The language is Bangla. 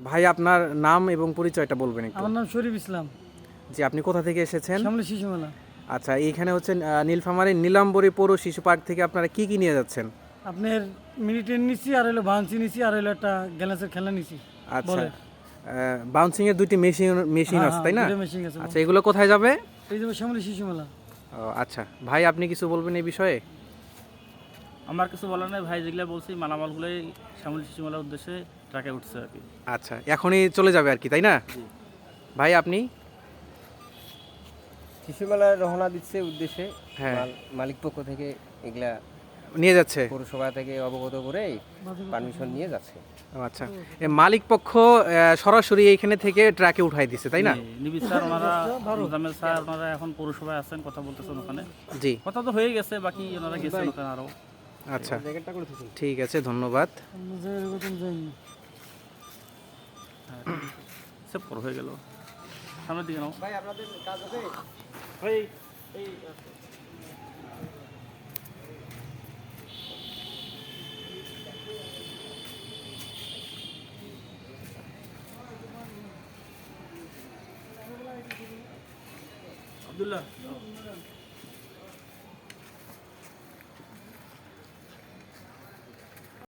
ভাই আপনার নাম এবং পরিচয়টা বলবেন একটু। আমার নাম শরীফ ইসলাম। জি, আপনি কোথা থেকে এসেছেন? শ্যামলী শিশু মেলা। আচ্ছা, এইখানে হচ্ছে নীলফামারী নীলাম্বরী পৌর শিশু পার্ক থেকে আপনারা কি কি নিয়ে যাচ্ছেন? আপনার মিনিটের নিছি, আর হলো ভাঞ্চি নিছি, আর হলো একটা গ্যালাসের খেলা নিছি। আচ্ছা, বলে বাউন্সিং এর দুইটি মেশিন আছে তাই না? দুটো মেশিন আছে। আচ্ছা, এগুলো কোথায় যাবে? এই যে শ্যামলী শিশু মেলা। ও আচ্ছা, ভাই আপনি কিছু বলবেন এই বিষয়ে? আমার কিছু বলার নেই ভাই, যেগুলো বলছি মালামালগুলোই শ্যামলী শিশু মেলার উদ্দেশ্যে ট্রাকে উঠছে আর কি। আচ্ছা, এখনই চলে যাবে আর কি তাই না? ভাই আপনি? শিশু মেলায় রওনা দিচ্ছে উদ্দেশ্যে হ্যাঁ। মালিক পক্ষ থেকে এগুলা নিয়ে যাচ্ছে। পৌরসভা থেকে অবগত করে পারমিশন নিয়ে যাচ্ছে। ও আচ্ছা, মালিক পক্ষ সরাসরি এইখানে থেকে ট্রাকে উঠাই দিচ্ছে তাই না? নিবিড় স্যার ওনারা, মোজাম্মেল স্যার ওনারা এখন পৌরসভায় আছেন, কথা বলতেছেন ওখানে। জি। কথা তো হয়ে গেছে, বাকি ওনারা গেছেন ওখানে আরও। আচ্ছা, ঠিক আছে, ধন্যবাদ। আমরা যে এরকম যাইনি। সেভ কর হয়ে গেল, সামনের দিকে নাও ভাই আপনাদের কাজ হবে? ভাই। এই আব্দুল্লাহ